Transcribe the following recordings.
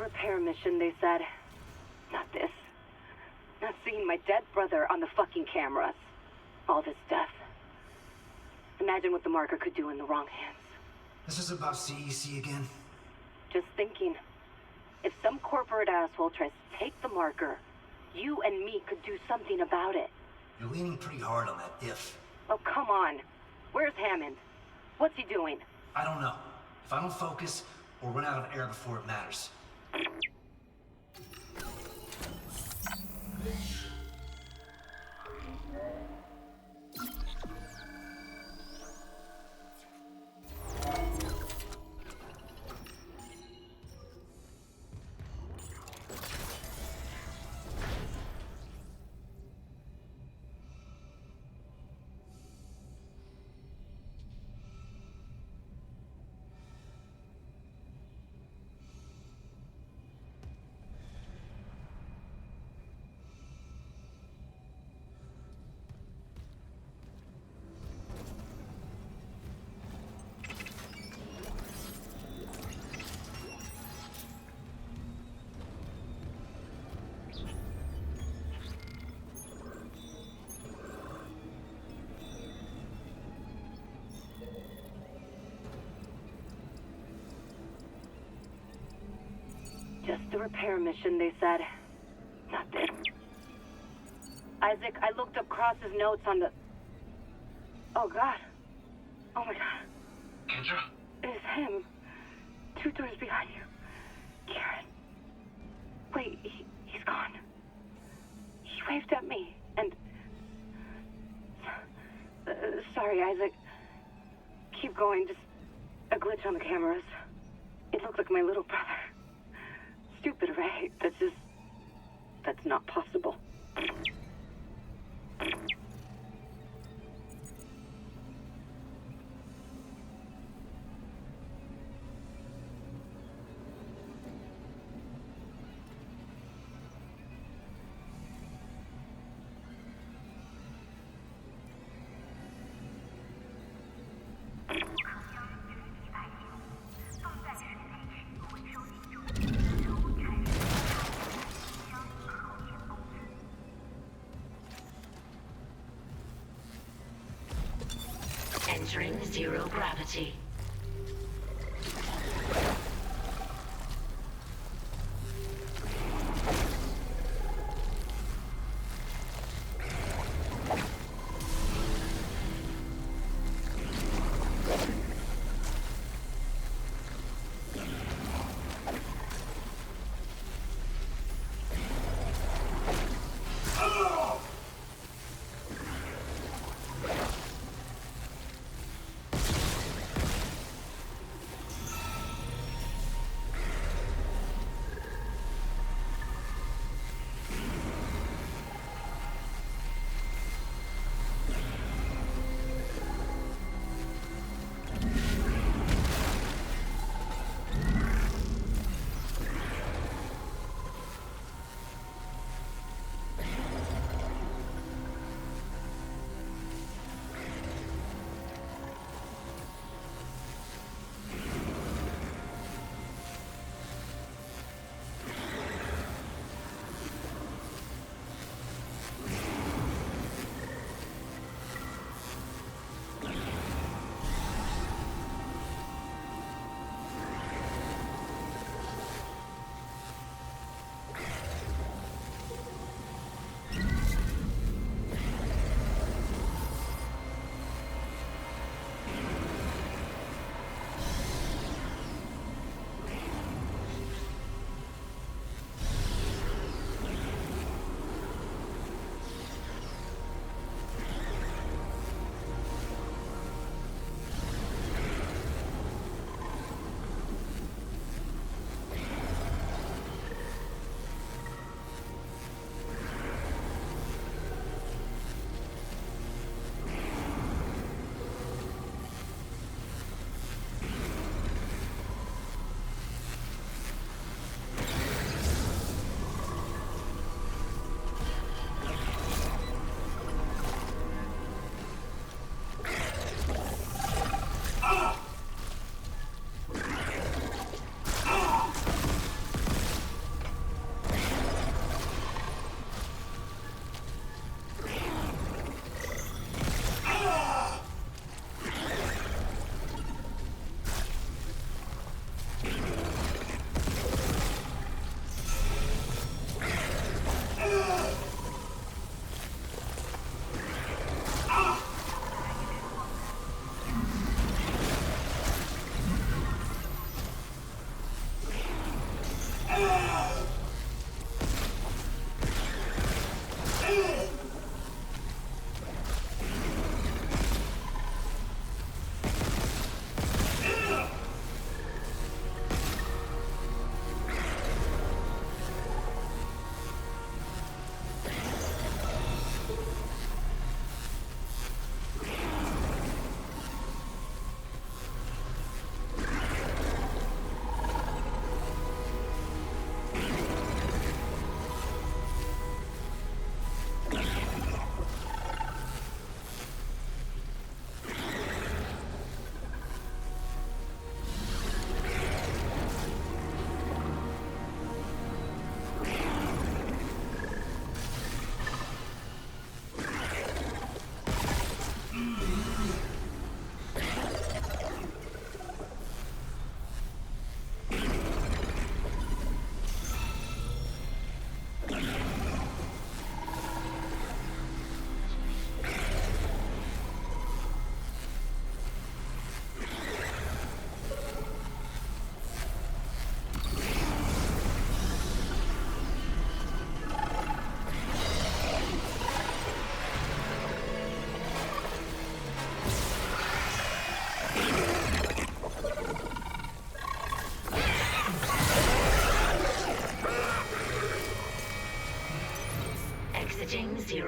repair mission, they said. Not this. Not seeing my dead brother on the fucking cameras. All this death. Imagine what the marker could do in the wrong hands. This is about CEC again? Just thinking. If some corporate asshole tries to take the marker, you and me could do something about it. You're leaning pretty hard on that if. Oh, come on. Where's Hammond? What's he doing? I don't know. If I don't focus, we'll run out of air before it matters. Just a repair mission, they said. Not this. Isaac, I looked up Cross's notes on the... Oh, God. Oh, my God. Kendra? It's him. 2 doors behind you. Karen. Wait, he's gone. He waved at me, and... sorry, Isaac. Keep going, just a glitch on the cameras. It looked like my little brother. Stupid, right? That's not possible. Entering zero gravity.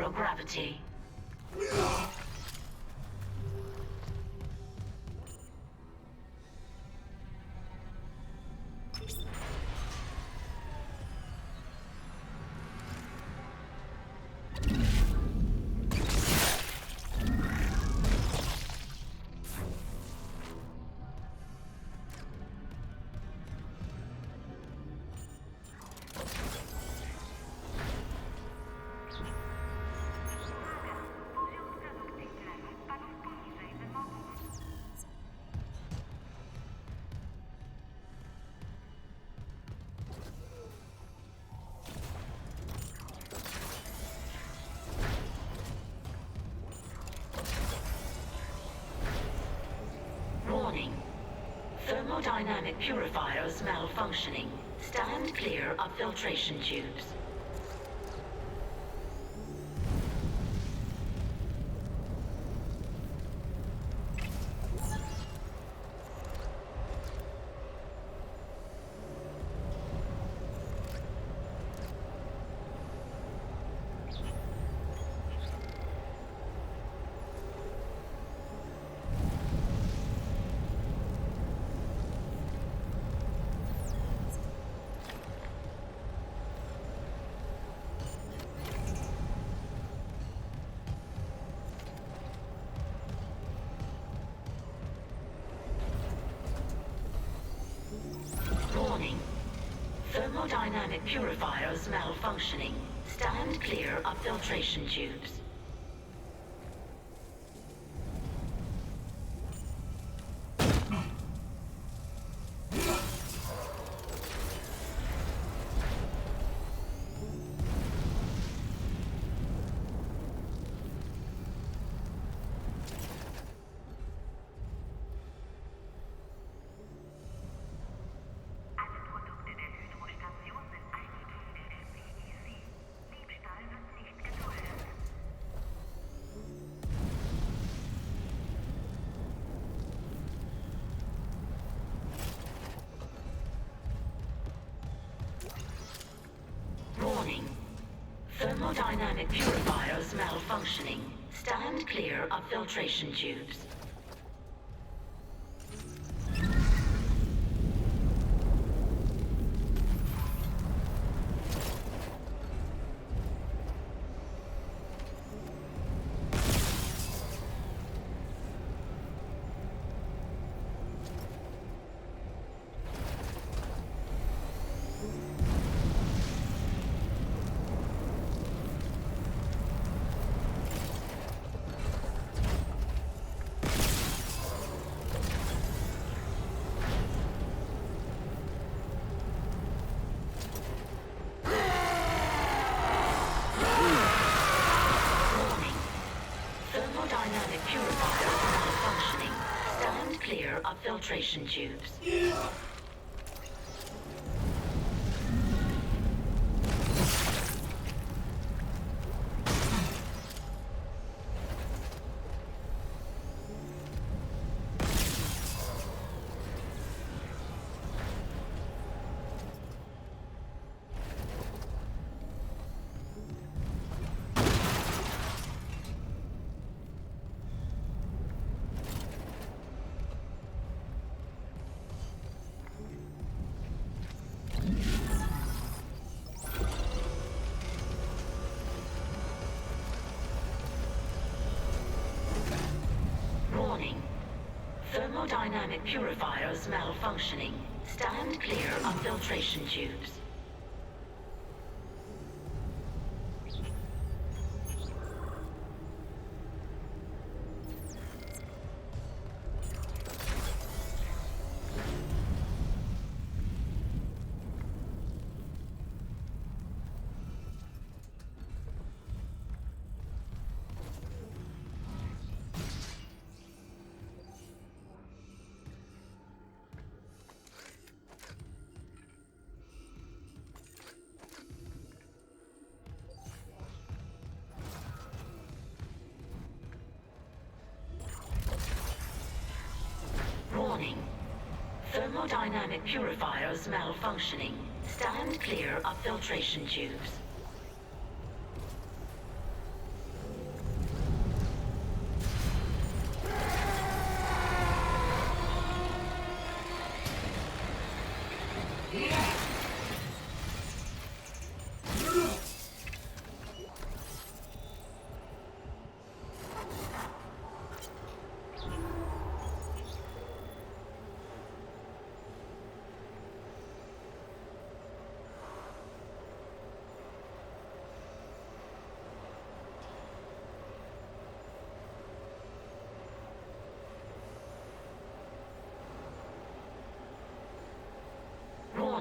zero gravity. Warning. Thermodynamic purifiers malfunctioning. Stand clear of filtration tubes. Warning. Thermodynamic purifiers malfunctioning. Stand clear of filtration tubes. Warning. Thermodynamic purifiers malfunctioning. Stand clear of filtration tubes. Thermodynamic purifiers malfunctioning. Stand clear of filtration tubes. Warning. Thermodynamic purifiers malfunctioning. Stand clear of filtration tubes. Warning. Thermodynamic purifiers malfunctioning. Stand clear of filtration tubes.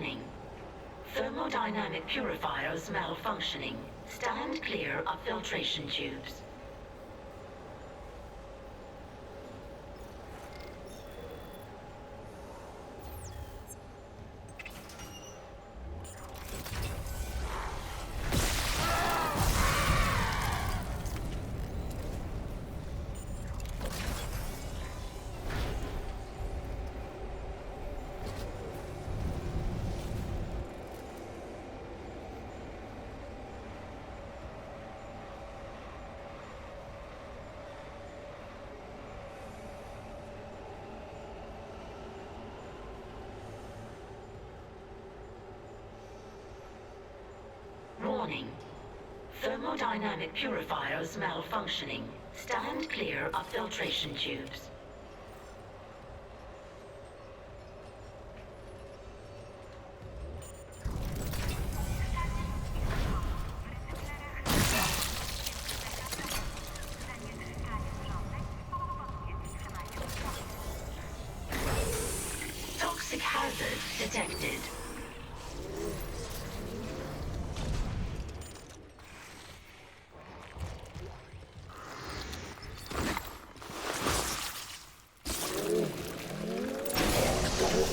Warning. Thermodynamic purifiers malfunctioning. Stand clear of filtration tubes. Warning. Thermodynamic purifiers malfunctioning. Stand clear of filtration tubes. Toxic hazard detected.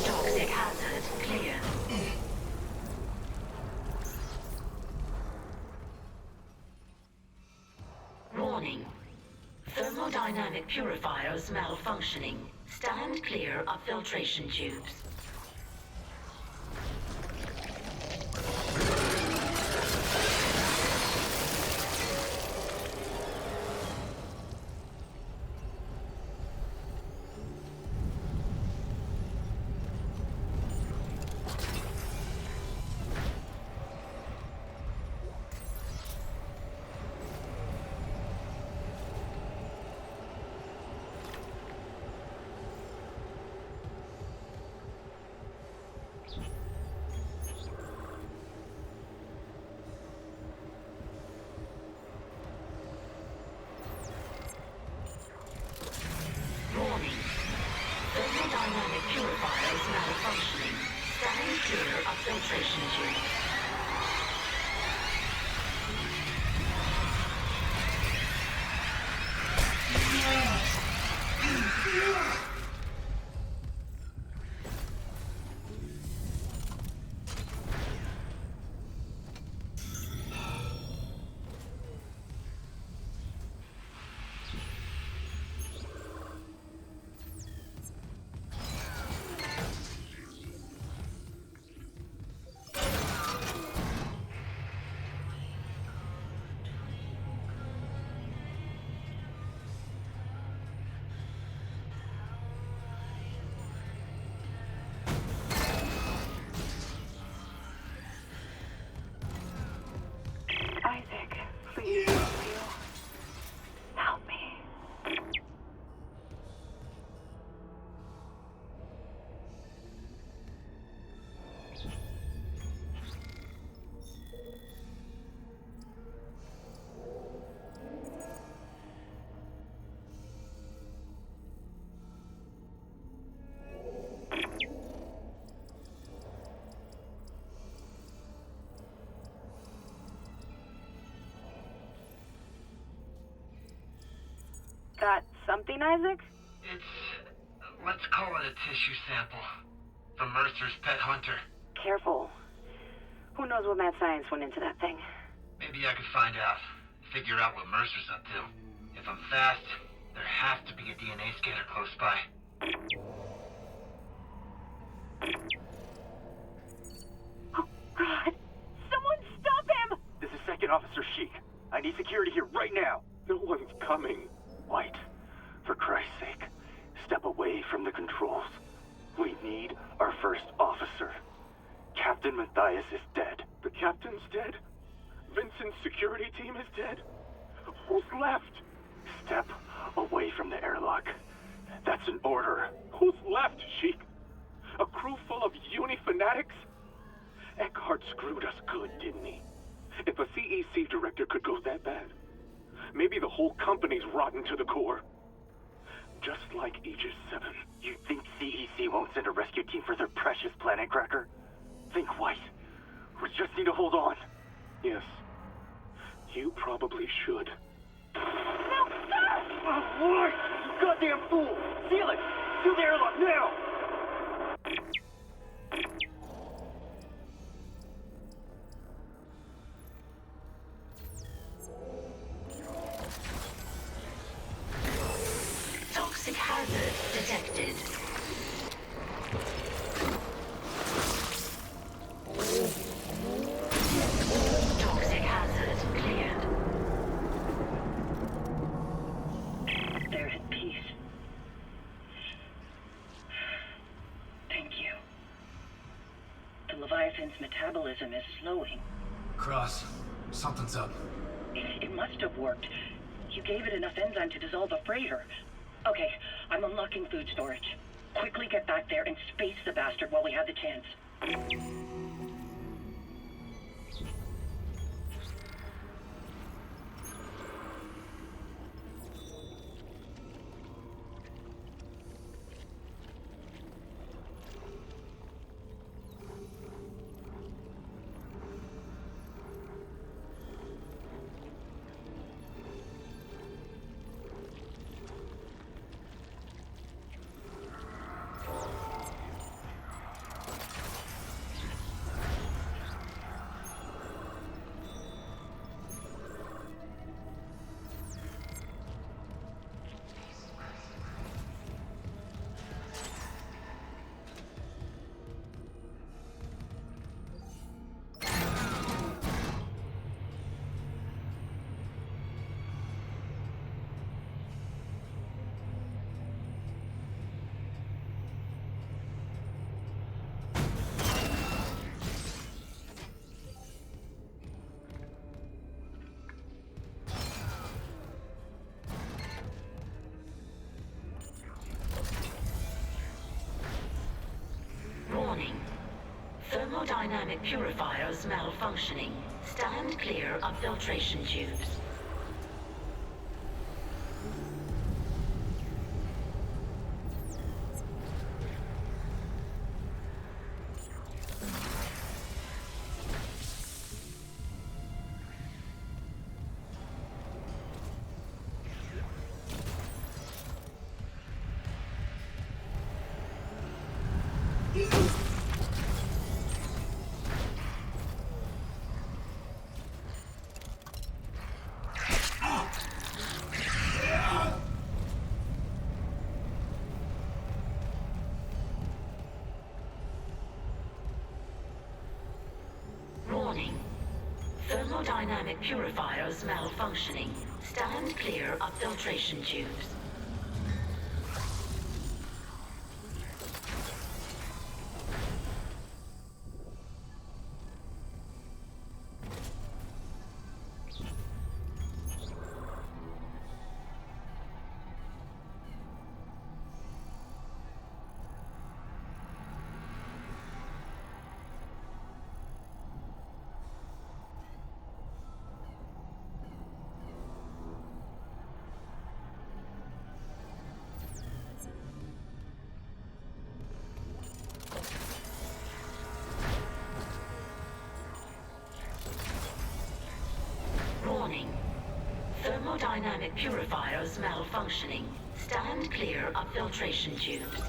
Toxic hazard clear. Warning. Thermodynamic purifiers malfunctioning. Stand clear of filtration tubes. Warning. Thermodynamic purifiers malfunctioning. Stand clear of filtration tubes. Isaac, please, will you help me? Got something, Isaac? Let's call it a tissue sample. From Mercer's pet hunter. Careful. Who knows what mad science went into that thing? Maybe I could find out. Figure out what Mercer's up to. If I'm fast, there has to be a DNA scanner close by. Oh, God! Someone stop him! This is Second Officer Sheik. I need security here right now. No one's coming. White, for Christ's sake, step away from the controls. We need our first officer. Captain Matthias is dead. The captain's dead? Vincent's security team is dead? Who's left? Step away from the airlock. That's an order. Who's left, Sheik? A crew full of uni fanatics? Eckhart screwed us good, didn't he? If a CEC director could go that bad, maybe the whole company's rotten to the core. Just like Aegis 7. You think CEC won't send a rescue team for their precious planet cracker? think, White. We just need to hold on. Yes. You probably should. No, sir! Oh, what? You goddamn fool! Seal it! Seal the airlock now! Toxic hazard detected. Toxic hazard cleared. They're at peace. Thank you. The Leviathan's metabolism is slowing. Cross, something's up. It must have worked. You gave it enough enzyme to dissolve a freighter. Okay, I'm unlocking food storage. Quickly get back there and space the bastard while we have the chance. Warning. Thermodynamic purifiers malfunctioning. Stand clear of filtration tubes. Warning. Thermodynamic purifiers malfunctioning. Stand clear of filtration tubes. Warning. Thermodynamic purifiers malfunctioning. Stand clear of filtration tubes.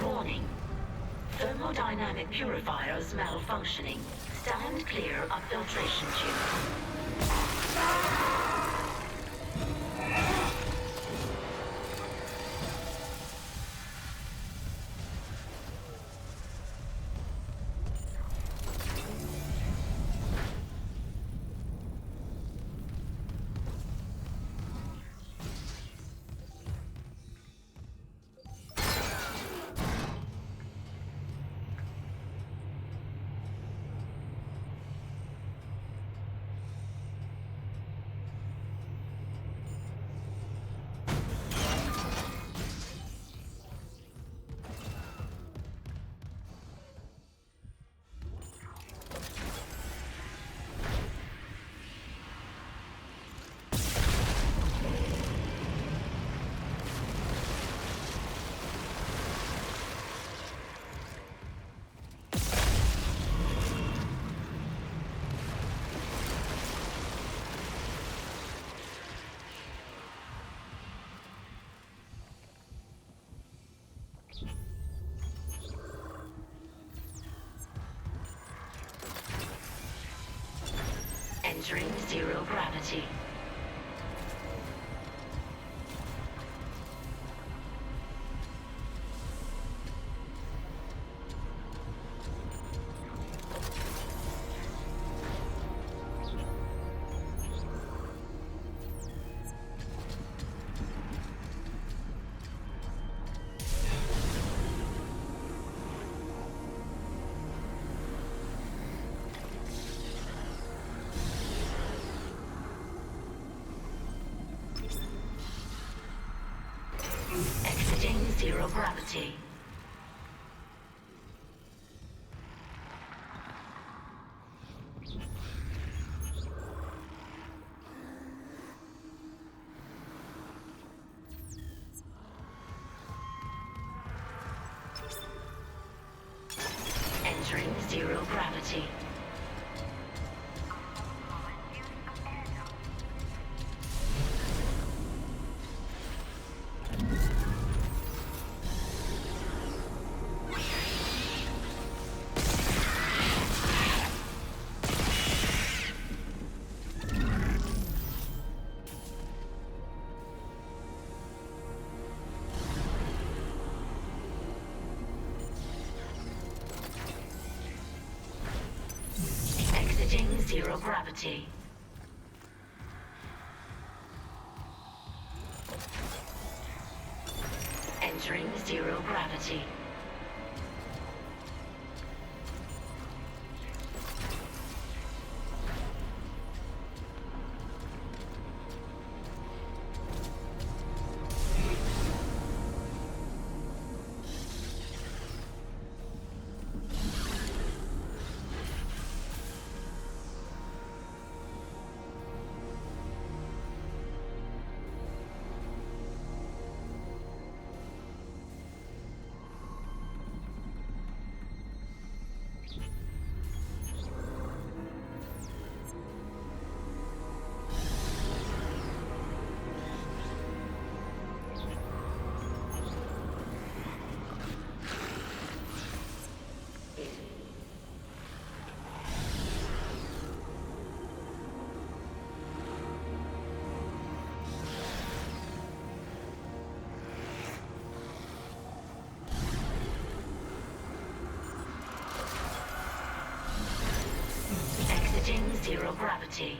Warning. Thermodynamic purifiers malfunctioning. Stand clear of filtration tubes. Entering zero gravity. Exiting zero gravity. Entering zero gravity. Exiting zero gravity. Entering zero gravity. Exiting zero gravity.